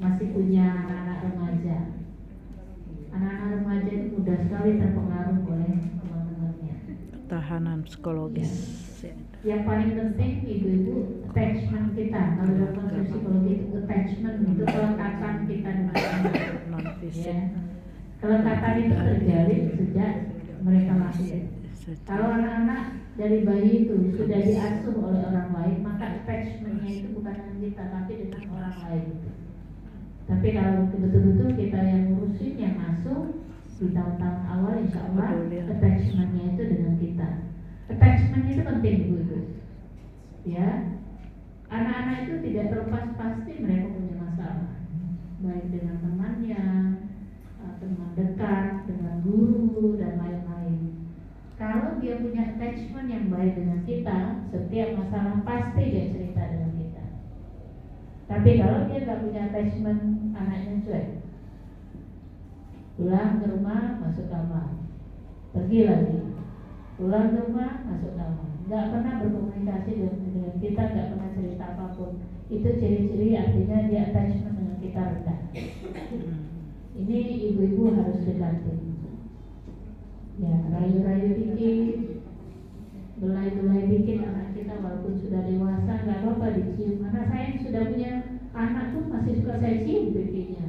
masih punya anak-anak remaja. Anak-anak remaja itu mudah sekali terpengaruh oleh teman-temannya. Tahanan psikologis. Yang paling penting ibu-ibu attachment kita. Kalau dalam konsep psikologi itu attachment itu kelekatan kita dengan anak. Non fisik. Ya. Kelekatan itu terjalin sejak mereka lahir. Kalau anak-anak dari bayi itu sudah diasuh oleh orang lain, maka attachmentnya itu bukan dengan kita tapi dengan orang lain. Tapi kalau betul-betul kita yang ngurusin, yang masuk di tahun-tahun awal, insya Allah attachmentnya itu dengan kita. Attachment itu penting ibu-ibu. Ya, anak-anak itu tidak terlepas pasti mereka punya masalah, baik dengan temannya, teman dekat, dengan guru dan lain-lain. Kalau dia punya attachment yang baik dengan kita, setiap masalah pasti dia cerita dengan kita. Tapi kalau dia nggak punya attachment, anaknya cuek. Pulang ke rumah, masuk kamar, pergi lagi. Pulang ke rumah, masuk kamar. Nggak pernah berkomunikasi dengan kita, nggak pernah cerita apapun. Itu ciri-ciri artinya dia attachment dengan kita rendah. Ini ibu-ibu harus dekatin. Ya, rayu-rayu dikit, belai-belai dikit anak kita walaupun sudah dewasa, nggak apa-apa dicium. Karena saya yang sudah punya anak tuh masih suka saya cium pipinya,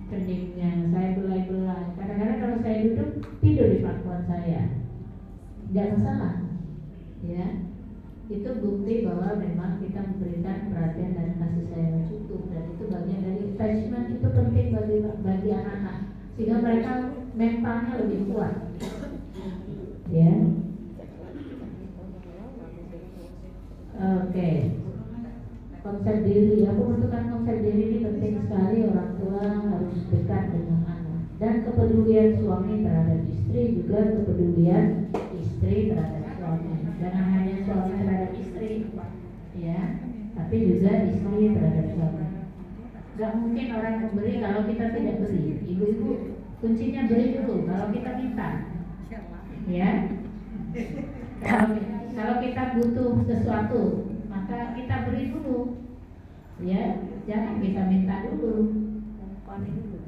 keningnya, saya belai-belai. Kadang-kadang kalau saya duduk tidur di pangkuan saya, nggak masalah. Ya, itu bukti bahwa memang kita memberikan perhatian dan kasih sayang yang cukup, dan itu bagian dari attachment. Itu penting bagi anak-anak sehingga mereka mentalnya lebih kuat. Ya. Oke. Konsep diri, ya, pembentukan konsep diri ini penting sekali. Orang tua harus dekat dengan anak, dan kepedulian suami terhadap istri juga kepedulian istri terhadap suami. Jangan hanya suami terhadap istri, ya, tapi juga istri terhadap suami. Gak mungkin orang memberi kalau kita tidak beri. Ibu-ibu, kuncinya beri dulu kalau kita minta, ya. Kalau kita butuh sesuatu, maka kita beri dulu, ya. Jangan kita minta dulu.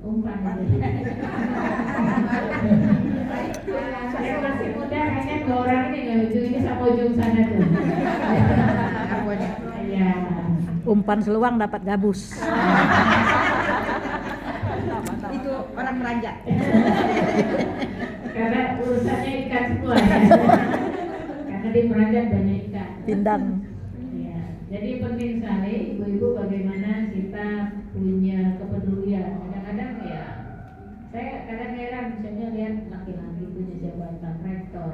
Umpan dulu. Saya masih muda, hanya dua orang ini nggak ujung ini sama ujung sana tuh. Ya. Umpan seluang dapat gabus. Itu orang Raja. Karena urusannya ikan semua ya. Karena di Peranjat banyak ikan. Pindang. Ya. Jadi penting sekali ibu-ibu bagaimana kita punya kepedulian. Kadang-kadang ya, saya kadang heran misalnya lihat laki-laki punya jabatan rektor,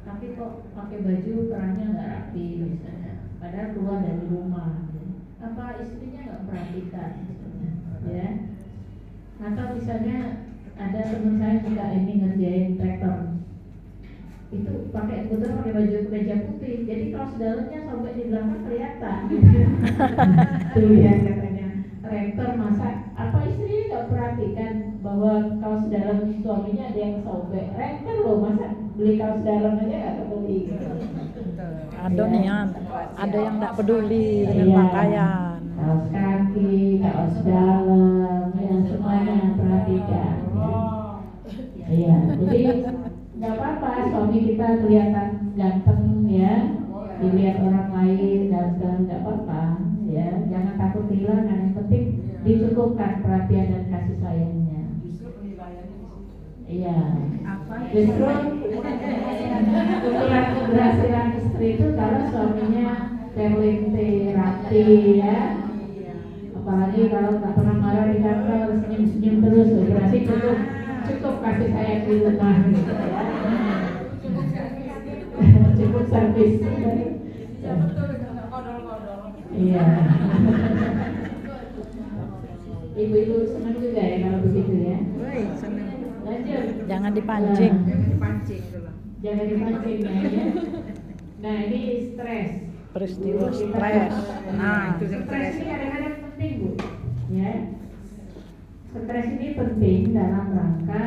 tapi kok pakai baju perannya nggak rapi misalnya. Padahal keluar dari rumah. Apa istrinya nggak perhatikan misalnya, ya? Atau misalnya ada teman saya juga ini ngerjain traktor, itu pakai baju kemeja putih, jadi kaos dalamnya sampai di belakang kelihatan. Tuh lihat katanya traktor, masa apa istrinya nggak perhatikan bahwa kaos dalam suaminya ada yang sobek. Traktor loh, masa beli kaos dalam aja nggak kebeli gitu. Ada nih ya, ada yang nggak peduli dengan Iya. pakaian. Kaos kaki, kaos dalam, ya semuanya perhatikan. Iya, jadi nggak apa-apa suami kita kelihatan ganteng, ya, dilihat orang lain ganteng, nggak apa-apa, ya. Jangan takut kehilangan, yang penting dicukupkan perhatian dan kasih sayangnya. Iya. Justru ukuran keberhasilan istri itu kalau suaminya terlente, rapi, ya. Apalagi kalau nggak pernah marah di kantor, senyum-senyum terus, berarti cukup kasih sayang di rumah, gitu, ya. Cukup servis. Iya. Ibu-ibu senang juga ya kalau begitu, ya. Lanjut. Jangan dipancing. Jangan dipancing, ya. Nah, ini stres. Peristiwa stres. Nah, Stres ini kadang-kadang penting, Bu, ya. Stres ini penting dalam rangka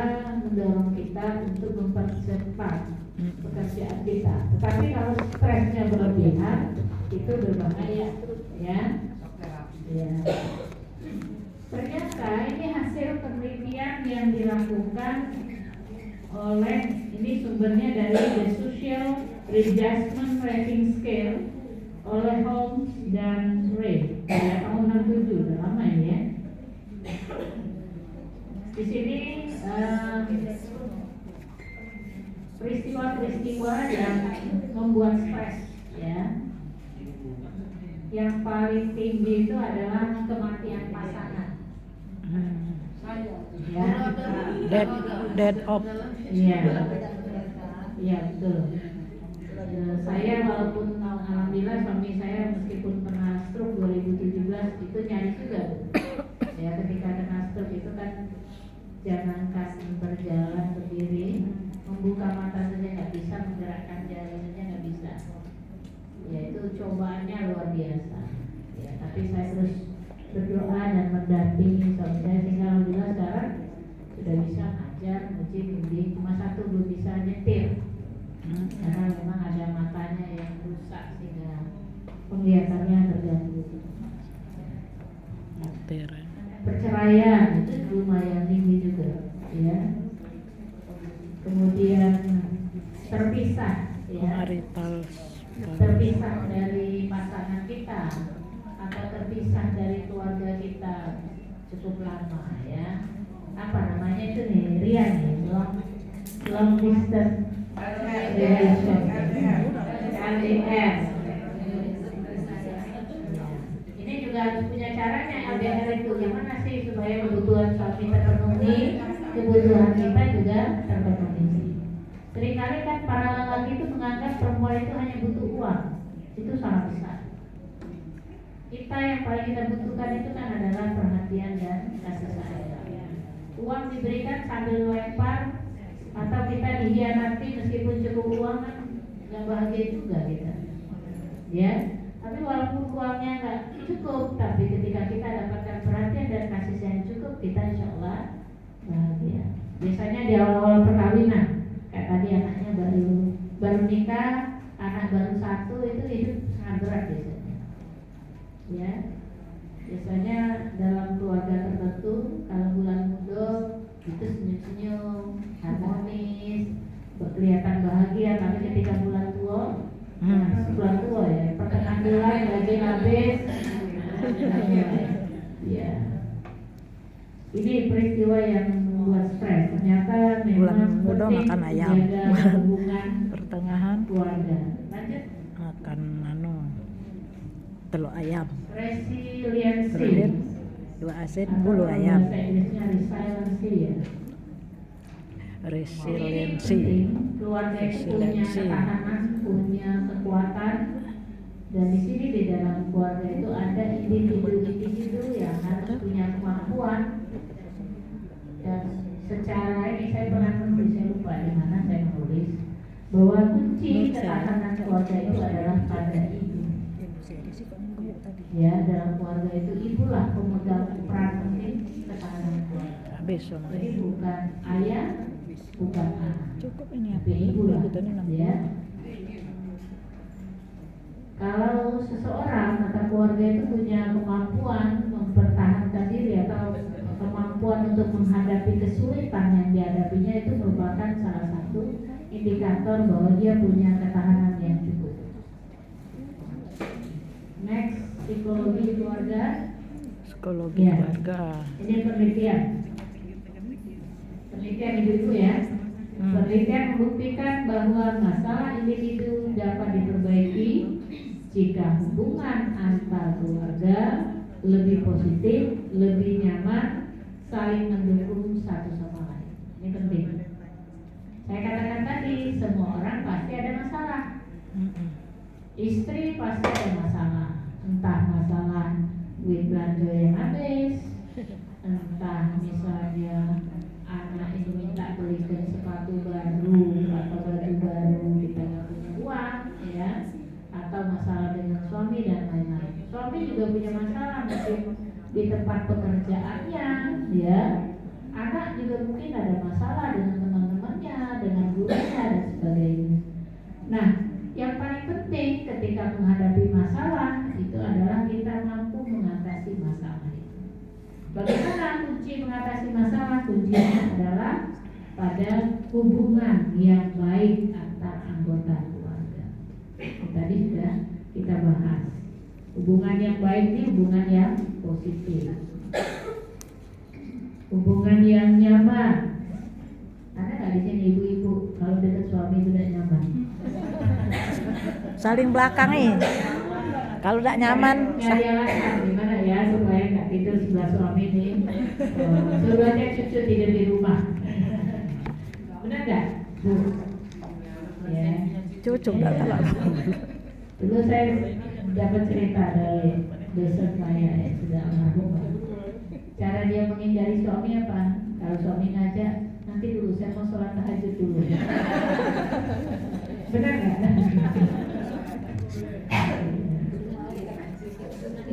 mendorong kita untuk mempercepat pekerjaan kita. Tetapi kalau stresnya berlebihan, itu berbahaya, ya. Ya. Ternyata ini hasil penelitian yang dilakukan oleh, ini sumbernya dari The Social Readjustment Rating Scale oleh Holmes dan Ray pada tahun 67, udah lama ini ya. Di sini peristiwa-peristiwa yang membuat stres ya. Yang paling tinggi itu adalah kematian pasangan. Ya. Dead of. Iya. Iya betul. Saya walaupun alhamdulillah suami saya meskipun pernah stroke 2017 itu nyaris juga. Ya ketika kena stroke itu kan jangankan berjalan berdiri, membuka mata saja nggak bisa, menggerakkan jari saja nggak bisa. Ya itu cobaannya luar biasa. Ya tapi saya terus berdoa dan mendampingi suami saya sehingga alhamdulillah sekarang sudah bisa ngajar, ngaji, bimbing. Cuma satu belum bisa nyetir karena memang ada matanya yang rusak sehingga penglihatannya terganggu. Nyetir. Perceraian itu lumayan tinggi juga, ya. Kemudian terpisah, ya. Marital. Terpisah dari pasangan kita atau terpisah dari keluarga kita cukup lama, ya. Apa namanya itu nih, Rian nih, long distance relation, LDR. Ini juga harus punya caranya. LDR itu gimana sih supaya kebutuhan suami terpenuhi, kebutuhan kita juga terpenuhi. Seringkali kan para lelaki itu menganggap perempuan itu hanya butuh uang. Itu salah besar. Kita yang paling kita butuhkan itu kan adalah perhatian dan kasih sayang. Uang diberikan sambil lempar atau kita dihianati meskipun cukup uang kan nggak bahagia juga kita. Ya. Tapi walaupun uangnya nggak cukup, tapi ketika kita dapatkan perhatian dan kasih sayang cukup, kita insya Allah bahagia. Biasanya di awal-awal perkawinan, kayak tadi anaknya baru nikah, anak baru satu itu hidup sangat berat biasanya. Ya, biasanya dalam keluarga tertentu, kalau bulan mudok itu senyum-senyum, harmonis, kelihatan bahagia. Tapi ketika bulan tua bulan tua ya, pertengahan bulan gaji habis. Ya. Ini peristiwa yang membuat stres. Ternyata memang Bulan penting makan ayam. menjaga hubungan Pertengahan keluarga. Lanjut. makan telur ayam. Resiliensi. Kemudian 2 asin Atau bulu bahasa ayam. Inggrisnya resiliensi ya. Resiliensi. Keluarga itu punya ketahanan, punya kekuatan, dan di sini di dalam keluarga itu ada individu-individu yang harus punya kemampuan. Dan secara ini saya pernah menulis, saya lupa di mana saya menulis bahwa kunci ketahanan keluarga itu adalah pada ibu. Ya, dalam keluarga itu ibulah pemegang peran penting ketahanan keluarga. Habis semua. Jadi bukan ayah, bukan anak. Cukup ini Tapi ibu lah, ya. Kalau seseorang atau keluarga itu punya kemampuan mempertahankan diri atau kemampuan untuk menghadapi kesulitan yang dihadapinya, itu merupakan salah satu indikator bahwa dia punya ketahanan yang cukup. Next, psikologi keluarga. Psikologi Ya. keluarga. Ini penelitian ibu-ibu ya. Penelitian membuktikan bahwa masalah individu dapat diperbaiki jika hubungan antar keluarga lebih positif, lebih nyaman, saling mendukung satu sama lain. Ini penting. Saya katakan tadi, semua orang pasti ada masalah. Istri pasti ada masalah, entah masalah duit belanja yang habis, entah misalnya anak itu minta belikan sepatu baru atau baju baru, kita nggak punya uang, ya, atau masalah dengan suami dan lain-lain. Suami juga punya masalah mungkin di tempat pekerjaannya, ya. Anak juga mungkin ada masalah dengan teman-temannya, dengan gurunya dan sebagainya. Nah, yang paling penting ketika menghadapi masalah itu adalah kita mampu mengatasi masalah itu. Bagaimana kunci mengatasi masalah kuncinya adalah pada hubungan yang baik antar anggota keluarga. Tadi sudah kita bahas. Hubungan yang baik ini hubungan yang positif. Hubungan yang nyaman. Ada nggak di sini ibu-ibu kalau dekat suami itu tidak nyaman? Saling belakangi. Kalau tidak nyaman, Nyari alasan gimana ya supaya nggak tidur sebelah suami nih. Suruh aja cucu tidur di rumah. Benar nggak? Ya. cucu nggak salah. Dulu saya dapat cerita dari dosen saya yang sudah almarhum. Cara dia menghindari suami apa? Kalau suami ngajak, nanti dulu saya mau sholat tahajud dulu. Benar nggak?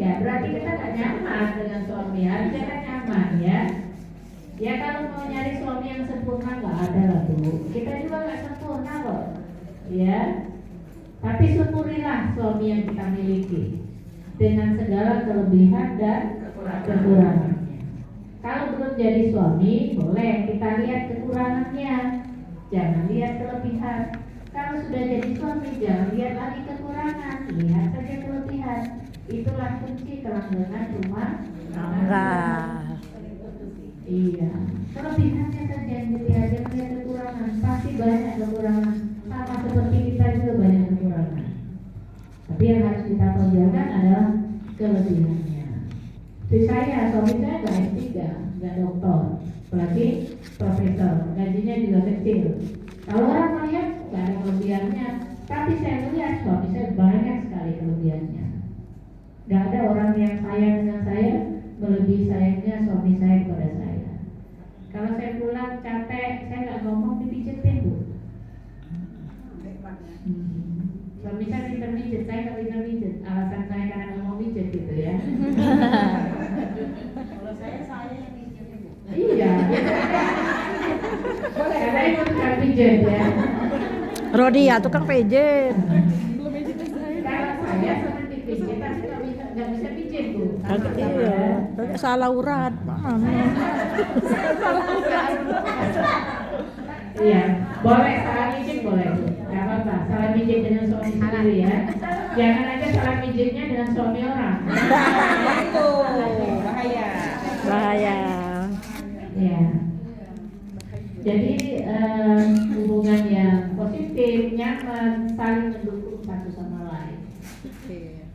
Ya berarti kita nggak nyaman dengan suami, harusnya kan nyaman ya. Ya kalau mau nyari suami yang sempurna nggak ada lah Bu. Kita juga nggak sempurna loh, ya. Tapi syukurilah suami yang kita miliki dengan segala kelebihan dan kekurangannya. Kalau belum jadi suami, boleh kita lihat kekurangannya, jangan lihat kelebihan. Kalau sudah jadi suami, jangan lihat lagi kekurangan, lihat saja kelebihan. Itulah kunci kelanggengan rumah tangga. Iya, kelebihannya saja yang dilihat, jangan lihat kekurangan. Pasti banyak kekurangan, sama seperti kita juga banyak kekurangan. Tapi yang harus kita tonjolkan adalah kelebihannya. Seperti saya, suami saya nggak S3, nggak doktor, apalagi profesor, gajinya juga kecil. Kalau orang melihat nggak ada kelebihannya, tapi saya melihat suami saya banyak sekali kelebihannya. Nggak ada orang yang sayang dengan saya melebihi sayangnya suami saya kepada saya. Kalau saya pulang capek, saya nggak ngomong, dipijetin Bu. Suami saya pintar pijet, saya nggak pintar pijet. Alasan saya karena nggak mau pijet gitu ya. Kalau saya yang pijet Bu. Iya. Karena itu tukang pijet ya. Rodi ya tukang pijet. Kalau saya senang dipijet, tapi nggak bisa pijet Bu. Iya, tapi salah urat. Iya, boleh salah mijit boleh Bu. Gak apa-apa, salah mijit dengan suami sendiri ya. Jangan aja salah mijitnya dengan suami orang. Itu bahaya. Bahaya. Ya. Jadi hubungan yang positif, nyaman, saling mendukung satu sama lain.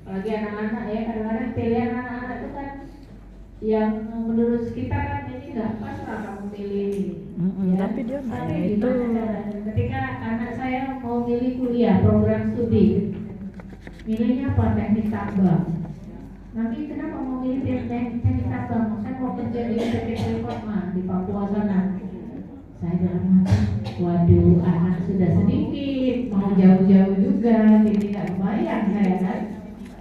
Apalagi anak-anak ya, kadang-kadang pilihan anak-anak itu kan yang menurut kita kan ini nggak pas lah kamu pilih ini. Tapi dia nggak Tapi itu. gimana caranya? Ketika anak saya mau milih kuliah program studi, milihnya apa? Teknik tambang. Nanti kenapa mau milih teknik tambang? Saya mau kerja di PT Freeport di Papua sana. Saya dalam hati, waduh anak sudah sedikit, mau jauh-jauh juga, jadi nggak kebayang saya kan.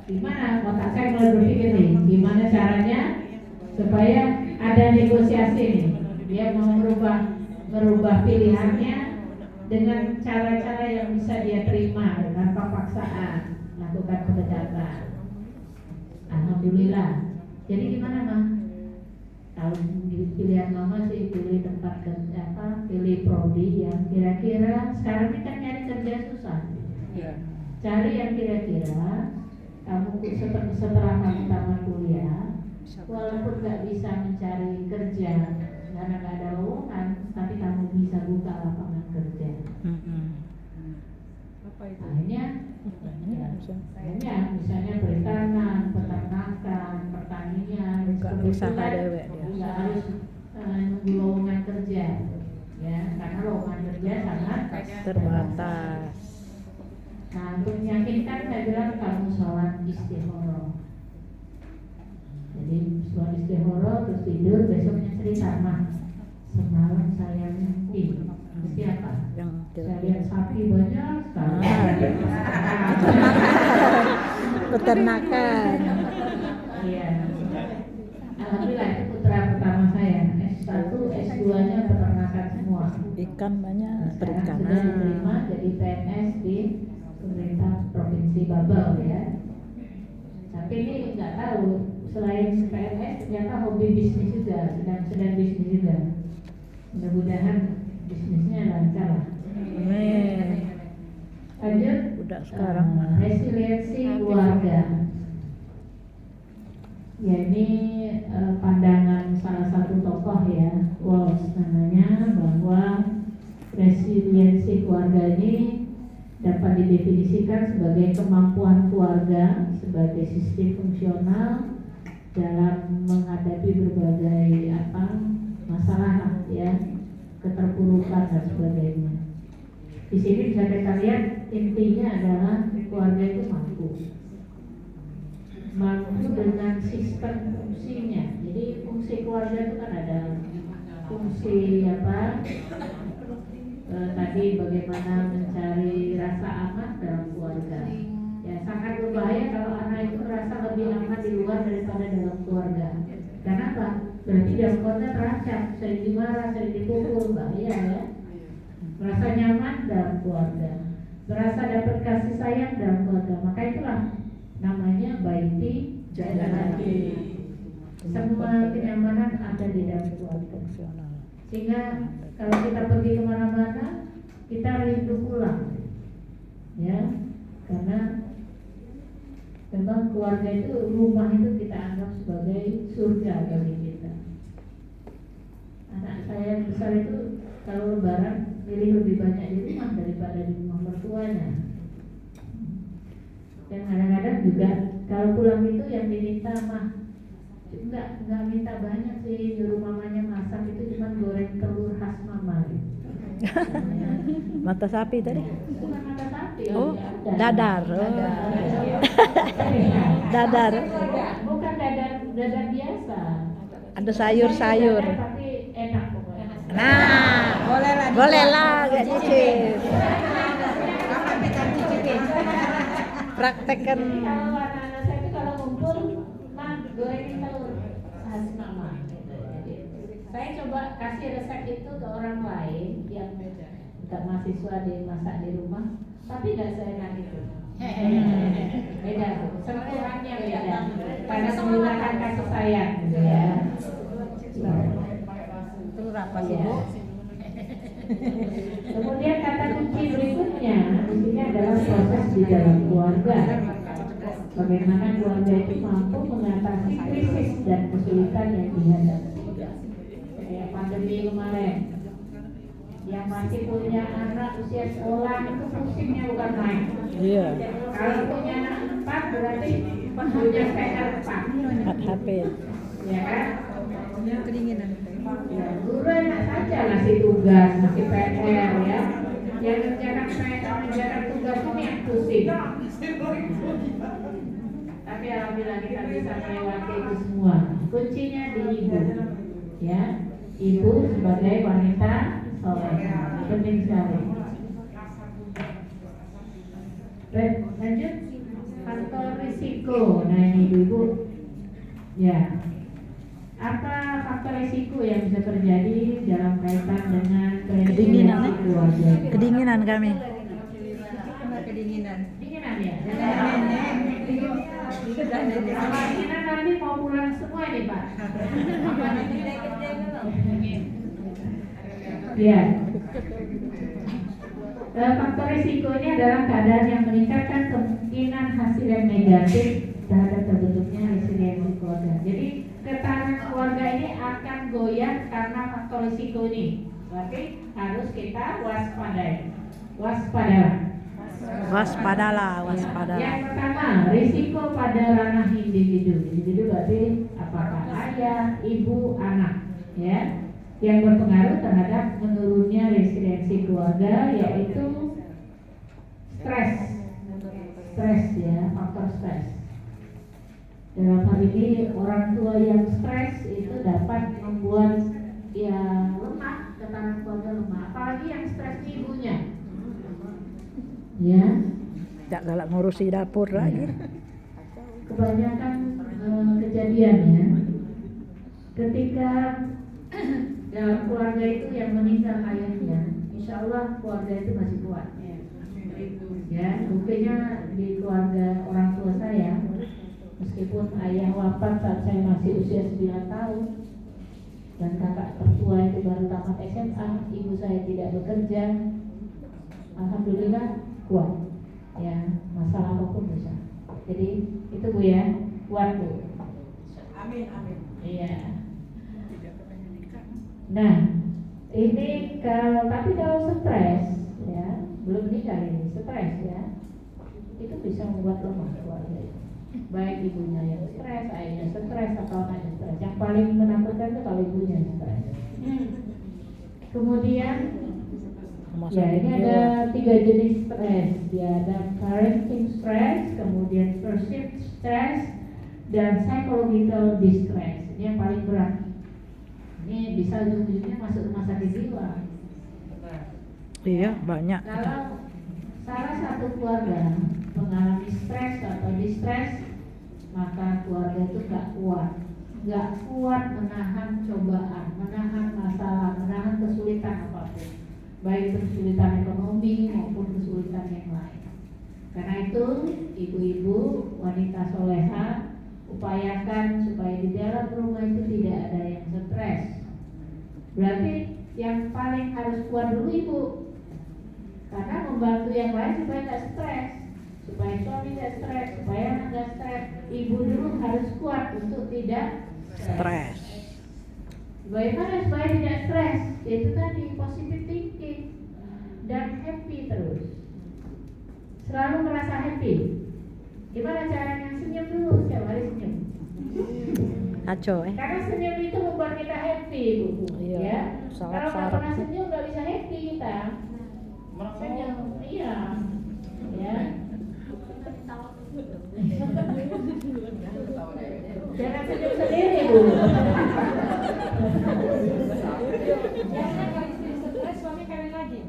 Gimana? Otak saya mulai berpikir nih, gimana caranya supaya ada negosiasi nih. Dia mau merubah pilihannya dengan cara-cara yang bisa dia terima tanpa paksaan, lakukan pendekatan. Alhamdulillah. Jadi gimana Mah? Kalau pilihan mama sih pilih tempat kerja pilih prodi yang kira-kira sekarang ini kan nyari kerja susah. Cari yang kira-kira kamu setelah kamu tamat kuliah, walaupun nggak bisa mencari kerja karena nggak ada lowongan, tapi kamu bisa buka lapangan kerja. Akhirnya misalnya perikanan, peternakan, pertanian, usaha dewek dia. nggak harus nunggu lowongan kerja, ya karena lowongan kerja sangat Terbatas. Nah untuk meyakinkan saya bilang kamu sholat istikharah. Jadi sholat istikharah terus tidur, besoknya cerita Mah semalam saya mimpi siapa? Saya lihat sapi banyak sekali. Peternakan. Iya. Alhamdulillah itu putra pertama saya. S1, S2-nya peternakan semua. Ikan banyak, Sekarang sudah perikanan. diterima jadi PNS di pemerintah provinsi Babel ya. Tapi ini nggak tahu selain PNS ternyata hobi bisnis juga, sedang bisnis juga. Mudah-mudahan bisnisnya lancar lah. Amin. Lanjut, Udah sekarang resiliensi keluarga. Ya ini pandangan salah satu tokoh ya, Walsh namanya, bahwa resiliensi keluarga ini dapat didefinisikan sebagai kemampuan keluarga sebagai sistem fungsional dalam menghadapi berbagai masalah ya, keterpurukan dan sebagainya. Di sini bisa kita lihat intinya adalah keluarga itu mampu dengan sistem fungsinya. Jadi fungsi keluarga itu kan ada fungsi tadi bagaimana mencari rasa aman dalam keluarga. Ya sangat berbahaya kalau anak itu merasa lebih aman di luar daripada dalam keluarga. Kenapa? Berarti dalam keluarga terancam, sering dimarah, sering dipukul, bahaya ya. Merasa nyaman dalam keluarga, merasa dapat kasih sayang dalam keluarga. Maka itulah namanya baiti jannati. Semua kenyamanan ada di dalam keluarga. Sehingga kalau kita pergi kemana-mana, kita rindu pulang, ya, karena memang keluarga itu, rumah itu kita anggap sebagai surga bagi kita. Anak saya yang besar itu kalau lebaran milih lebih banyak di rumah daripada di rumah mertuanya. Dan kadang-kadang juga kalau pulang itu yang diminta enggak minta banyak sih, nyuruh mamanya masak itu cuma goreng telur khas mama gitu. mata sapi tadi. Bukan mata sapi. Oh, ya, dadar. Dadar. Bukan dadar biasa. Ada sayur-sayur. Dadar tapi enak pokoknya. Nah, bolehlah gak cicip. Kapan kita cicipin? Praktekkan. Jadi kalau anak-anak saya itu kalau ngumpul, gorengin telur khas mama. Jadi, saya coba kasih resep itu ke orang lain yang bukan mahasiswa dimasak di rumah, tapi nggak seenak itu. Beda tuh, sentuhannya beda. Karena menggunakan kasih sayang, gitu ya. Telur apa sih, Ya. Bu? Kemudian kata kunci berikutnya di sini adalah proses di dalam keluarga. Bagaimana keluarga itu mampu mengatasi krisis dan kesulitan yang dihadapi. Kayak pandemi kemarin, yang masih punya anak usia sekolah itu pusingnya bukan main. Iya. Kalau punya anak 4 berarti punya PR 4. HP. Ya kan? Kedinginan. Ya, guru enak saja ngasih tugas, ngasih PR ya. Yang mengerjakan PR, mengerjakan tugas ini yang pusing. Tapi alhamdulillah kita bisa melewati itu semua. Kuncinya di ibu, ya. Ibu sebagai wanita soleh, penting sekali. Lanjut, faktor risiko. Nah ini ibu, ya. Apa faktor risiko yang bisa terjadi dalam kaitan dengan Kedinginan, resiliensi keluarga? Kedinginan kami. Kedinginan. Kedinginan ya. Kedinginan nanti mau pulang semua nih Pak. Ya. Faktor risiko ini adalah keadaan yang meningkatkan kemungkinan hasil yang negatif terhadap terbentuknya resiliensi keluarga. Jadi ketahanan keluarga ini akan goyah karena faktor risiko ini. Berarti harus kita waspadalah. Waspadalah. Yang pertama, risiko pada ranah individu. Individu berarti apakah ayah, ibu, anak, ya, yang berpengaruh terhadap menurunnya resiliensi keluarga, yaitu stres ya, faktor stres. Dalam hal ini orang tua yang stres itu dapat membuat ya lemah, ketahanan keluarga lemah. Apalagi yang stres ibunya, ya. Tak galak ngurusi dapur lagi. Kebanyakan kejadian ya, ketika dalam keluarga itu yang meninggal ayahnya, insya Allah keluarga itu masih kuat. Ya, buktinya di keluarga orang tua saya Meskipun ayah wafat saat saya masih usia 9 tahun dan kakak tertua itu baru tamat SMA, ibu saya tidak bekerja, alhamdulillah kuat. Ya, masalah apapun bisa. Jadi itu Bu ya, kuat Bu. Amin, amin. Iya. Nah, ini tapi kalau stres ya, belum nikah ini, stres ya, itu bisa membuat lemah keluarga itu. Baik ibunya yang stres, ayahnya stres, atau anaknya stres. Yang paling menakutkan itu kalau ibunya stres. Kemudian, ya ini ada 3 jenis stres. Dia ada parenting stress, kemudian perceived stress, dan psychological distress. Ini yang paling berat. Ini bisa ujung-ujungnya masuk rumah sakit jiwa. Iya, banyak. Kalau salah satu keluarga mengalami stres atau distress, maka keluarga itu gak kuat menahan cobaan, menahan masalah, menahan kesulitan apapun, baik kesulitan ekonomi maupun kesulitan yang lain. Karena itu ibu-ibu, wanita soleha, upayakan supaya di dalam rumah itu tidak ada yang stres. Berarti yang paling harus kuat dulu ibu, karena membantu yang lain supaya tidak stres, supaya suami tidak stres, supaya anak tidak stres. Ibu dulu harus kuat untuk tidak Stres. Bagaimana supaya tidak stres? Itu tadi positive thinking dan happy terus. Selalu merasa happy. Gimana caranya? Senyum dulu, setiap hari senyum. Aco Karena senyum itu membuat kita happy, Bu. Iya, Ya. sangat Kalau nggak sarap. pernah senyum nggak bisa happy kita. Senyum, iya. Ya. Jangan senyum sendiri, Bu. Jangan kalau istri stres, suami kawin lagi.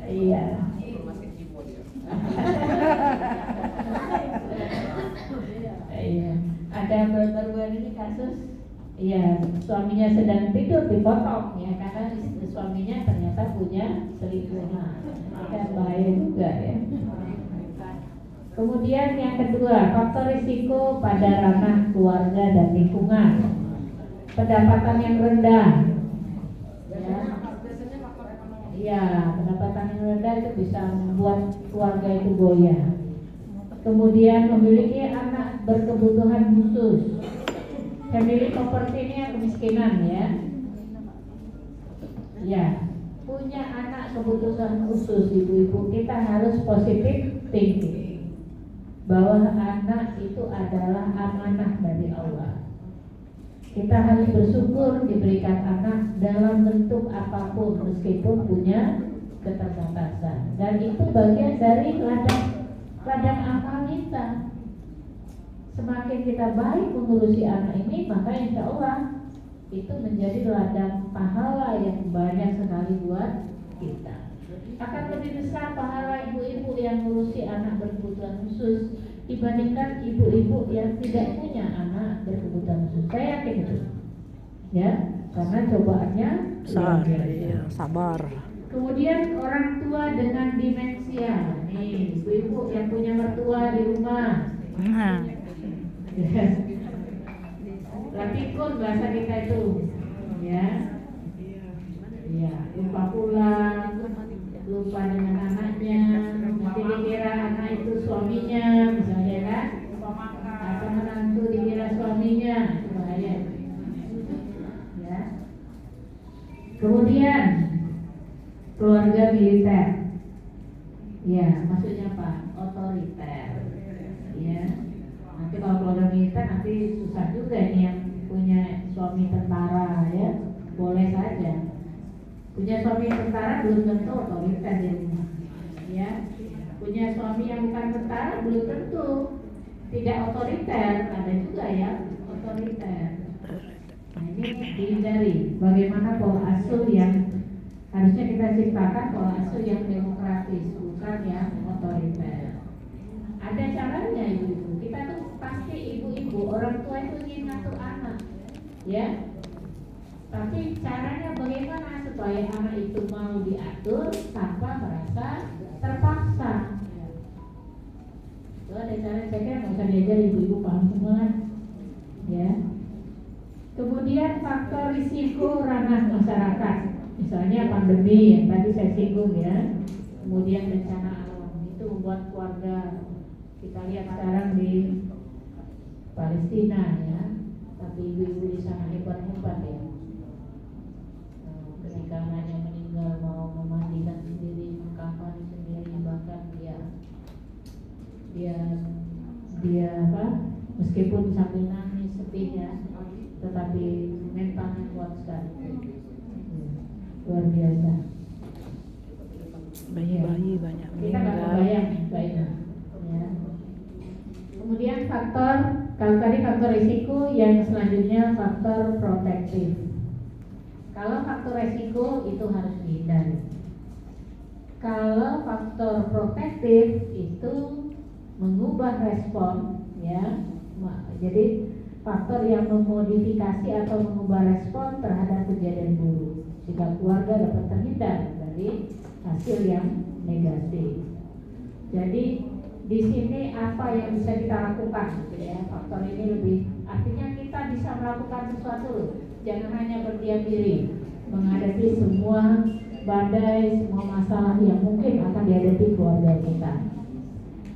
Iya. Iya. Ada baru-baru ini kasus, iya, suaminya sedang tidur dipotong ya, karena suaminya ternyata punya selingkuhan. Kan bahaya juga ya. Kemudian yang kedua, faktor risiko pada ranah keluarga dan lingkungan. Pendapatan yang rendah. Ya. Iya, pendapatan yang rendah itu bisa membuat keluarga itu goyah. Kemudian memiliki anak berkebutuhan khusus. Family poverty ini yang kemiskinan ya. Ya, punya anak kebutuhan khusus ibu-ibu, kita harus positive thinking bahwa anak itu adalah amanah dari Allah. Kita harus bersyukur diberikan anak dalam bentuk apapun meskipun punya keterbatasan, dan itu bagian dari ladang amal kita. Semakin kita baik mengurusi anak ini, maka insya Allah itu menjadi ladang pahala yang banyak sekali buat kita. Akan lebih besar pahala ibu-ibu yang mengurusi anak berkebutuhan khusus dibandingkan ibu-ibu yang tidak punya anak berkebutuhan khusus. Saya yakin itu, ya, karena cobaannya luar biasa. Iya, sabar. Kemudian orang tua dengan demensia, nih ibu-ibu yang punya mertua di rumah. Nah, Lapikun bahasa kita itu, ya, ya, lupa pulang, lupa dengan anaknya, nanti dikira anak itu suaminya, misalnya kan, atau menantu dikira suaminya, itu bahaya, ya. Kemudian keluarga militer, ya, maksudnya apa? Otoriter, ya. Nanti kalau keluarga militer nanti susah juga ini yang punya suami tentara ya, boleh saja. Punya suami tentara belum tentu otoriter di rumah, ya. Punya suami yang bukan tentara belum tentu tidak otoriter, ada juga ya otoriter. Nah ini dihindari. Bagaimana pola asuh yang harusnya kita ciptakan, pola asuh yang demokratis, bukan yang otoriter. Ada caranya ibu-ibu. Kita tuh pasti ibu-ibu, orang tua itu ingin ngasuh anak, ya. Tapi caranya bagaimana supaya anak itu mau diatur tanpa merasa terpaksa. Itu ada cara, saya kira nggak usah diajar, ibu-ibu paham semua lah. Ya. Kemudian faktor risiko ranah masyarakat, misalnya pandemi yang tadi saya singgung ya. Kemudian bencana alam itu membuat keluarga, kita lihat sekarang di Palestina ya, tapi ibu-ibu di sana hebat-hebat ya. Ketika anaknya meninggal mau memandikan sendiri, mengkafani sendiri, bahkan dia apa? Meskipun sambil nangis sedih ya, tetapi mentalnya kuat sekali. Luar biasa. Bayi-bayi banyak Kita nggak meninggal. kebayang baiknya. Ya. Kemudian faktor, kalau tadi faktor risiko, yang selanjutnya faktor protektif. Kalau faktor risiko itu harus dihindari. Kalau faktor protektif itu mengubah respon, ya. Jadi faktor yang memodifikasi atau mengubah respon terhadap kejadian buruk, jika keluarga dapat terhindar dari hasil yang negatif. Jadi di sini apa yang bisa kita lakukan, gitu ya. Faktor ini lebih, artinya kita bisa melakukan sesuatu loh. Jangan hanya berdiam diri menghadapi semua badai, semua masalah yang mungkin akan dihadapi keluarga kita.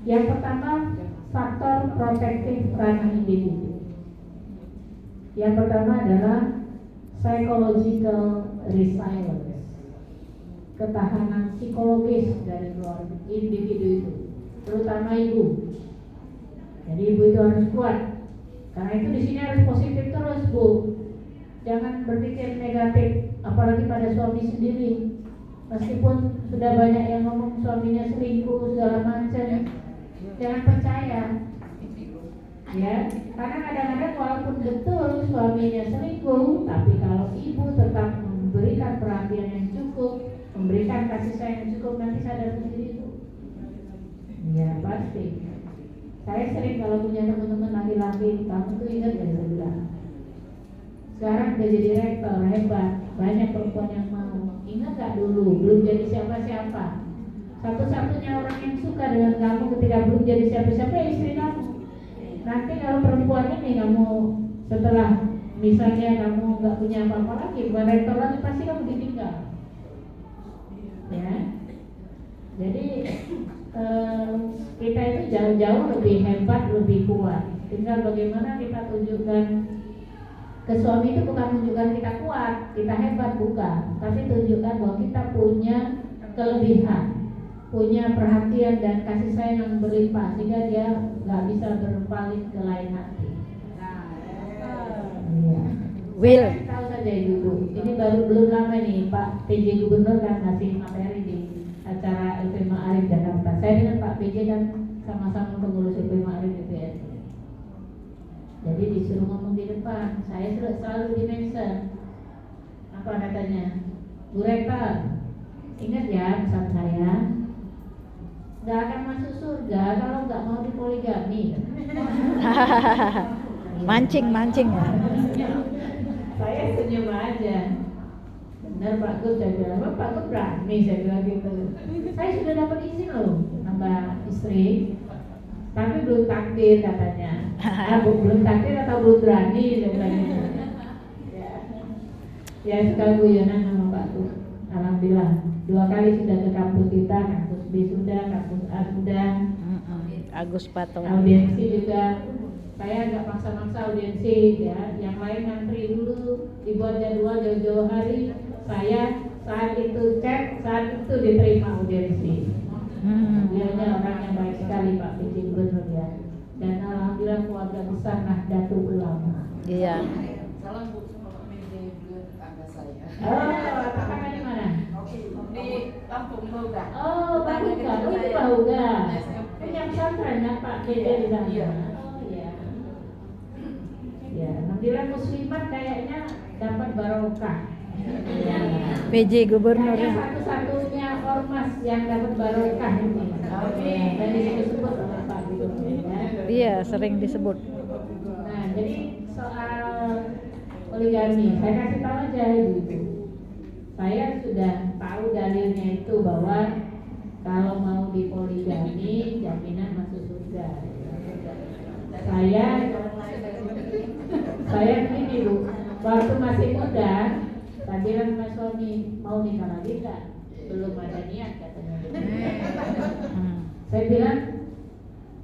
Yang pertama, faktor protektif ranah individu. Yang pertama adalah psychological resilience, ketahanan psikologis dari keluarga individu itu, terutama ibu. Jadi ibu itu harus kuat. Karena itu di sini harus positif terus, Bu. Jangan berpikir negatif, apalagi pada suami sendiri. Meskipun sudah banyak yang ngomong suaminya selingkuh segala macam, jangan percaya. Ya, karena kadang-kadang walaupun betul suaminya selingkuh, tapi kalau ibu tetap memberikan perhatian yang cukup, memberikan kasih sayang yang cukup, nanti sadar sendiri itu. Ya pasti. Saya sering kalau punya teman-teman laki-laki, kamu tuh ingat ya, saya bilang, sekarang udah jadi rektor hebat, banyak perempuan yang mau. Ingat gak dulu belum jadi siapa-siapa? Satu-satunya orang yang suka dengan kamu ketika belum jadi siapa-siapa ya istri kamu. Nanti kalau perempuan ini kamu setelah misalnya kamu nggak punya apa-apa lagi, bukan rektor lagi, pasti kamu ditinggal. Ya, jadi kita itu jauh-jauh lebih hebat, lebih kuat. Tinggal bagaimana kita tunjukkan ke suami itu, bukan tunjukkan kita kuat, kita hebat, bukan, tapi tunjukkan bahwa kita punya kelebihan, punya perhatian dan kasih sayang yang berlimpah, sehingga dia nggak bisa berpaling ke lain hati. Iya. Will. Saya tahu saja ibu, ini baru belum lama nih Pak PJ Gubernur kan ngasih materi di acara LP Ma'arif Jakarta. Saya dengan Pak PJ kan sama-sama pengurus LP Ma'arif DPR. Jadi disuruh ngomong di depan, saya selalu di-mention. Apa katanya? Bu Rektor, ingat ya pesan saya, nggak akan masuk surga kalau nggak mau dipoligami. Mancing ya. Saya senyum aja. Benar Pak Gub, saya bilang, Pak Gub berani, saya bilang gitu. Saya sudah dapat izin loh nambah istri, tapi belum takdir katanya. Belum takdir atau belum berani, saya bilang gitu. Ya suka guyonan sama Pak Gub. Alhamdulillah 2 kali sudah ke kampus kita, kampus B sudah, kampus A sudah. Agus Pato. Audiensi juga. Saya nggak maksa-maksa audiensi ya, yang lain ngantri dulu, dibuat jadwal jauh-jauh hari. Saya saat itu cek, saat itu diterima audiensi. Beliaunya orang yang baik sekali Pak PJ Gubernur ya. Dan alhamdulillah keluarga besar Nahdlatul Ulama. Iya. Salam Bu sama Pak PJ Gubernur tetangga saya. Oh, tetangga di mana? Di Lampung Bauga. Oh, Bauga. Oh, itu Bauga. Punya pesantren ya Pak PJ di sana. Iya. Ya, alhamdulillah muslimat kayaknya dapat barokah. PJ Gubernur. Kayaknya satu-satunya ormas yang dapat barokah ini. Dan disebut oleh Pak Gubernur. Ya. Iya, sering disebut. Nah, jadi soal poligami, saya kasih tahu aja ibu. Saya sudah tahu dalilnya itu bahwa kalau mau dipoligami jaminan masuk surga. juga. Saya begini Bu, waktu masih muda, saya bilang sama suami mau nikah lagi nggak? Belum ada niat katanya. Saya bilang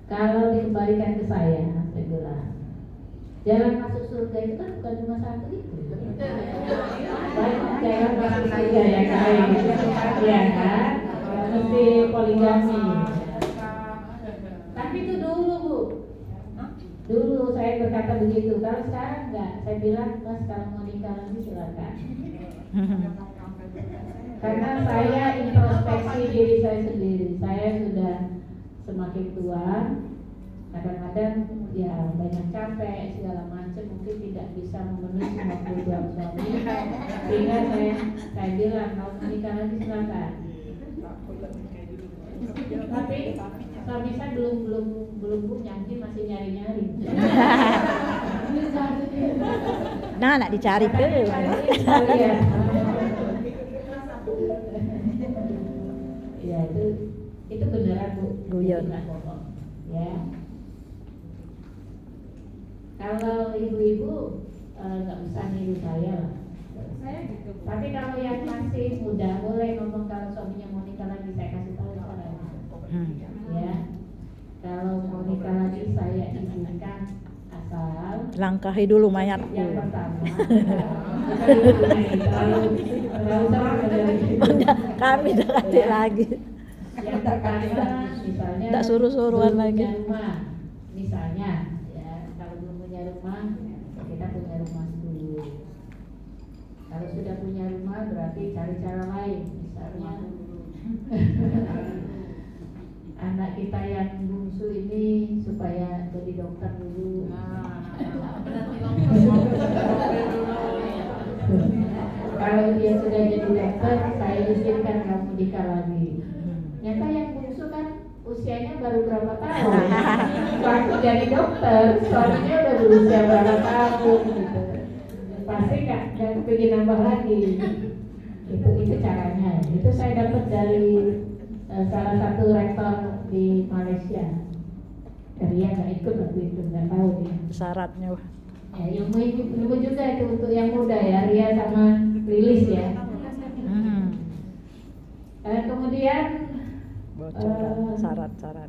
kalau dikembalikan ke saya bilang jalan masuk surga itu kan bukan cuma satu itu. Banyak jalan masuk surga yang lain, ya kan? Mesti poligami. Tapi itu dulu Bu. Dulu saya berkata begitu, kalau sekarang enggak. Saya bilang Mas kalau mau nikah lagi silakan. Karena saya introspeksi diri saya sendiri. Saya sudah semakin tua, kadang-kadang ya banyak capek segala macam, mungkin tidak bisa memenuhi semua kebutuhan suami, sehingga saya bilang kalau menikah lagi silakan. Tapi suami saya belum punya, mungkin masih nyari-nyari. Nah, nak dicari tuh. Ya itu beneran Bu. Guyon. Ya. Kalau ibu-ibu nggak usah niru saya lah. Saya gitu Bu. Tapi kalau yang masih muda boleh ngomong kalau suaminya mau nikah lagi, saya kasih tahu caranya. Ya. Kalau mau nikah lagi saya izinkan asal Langkahi dulu mayatku. yang pertama. Kami dekati lagi. Yang pertama misalnya Tak suruh-suruhan belum lagi. punya rumah, misalnya ya kalau belum punya rumah kita punya rumah dulu. Kalau sudah punya rumah berarti cari cara lain, misalnya anak kita yang bungsu ini supaya jadi dokter dulu. Kalau dia sudah jadi dokter, saya izinkan kamu nikah lagi. Nyata yang bungsu kan usianya baru berapa tahun. Waktu jadi dokter, suaminya udah berusia berapa tahun gitu. Pasti nggak pengen nambah lagi. Itu caranya. Itu saya dapat dari salah satu rektor di Malaysia. Dia nggak ikut waktu itu, nggak tahu dia. Syaratnya. Ya, ilmu juga itu untuk yang muda ya, Ria sama Lilis ya. Kemudian Bocoran syarat-syarat.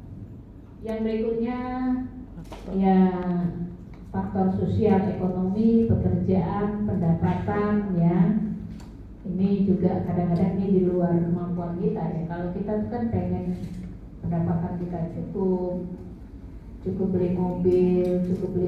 yang berikutnya ya faktor sosial, ekonomi, pekerjaan, pendapatan ya. Ini juga kadang-kadang ini di luar kemampuan kita ya. Kalau kita kan pengen pendapatan kita cukup beli mobil, cukup beli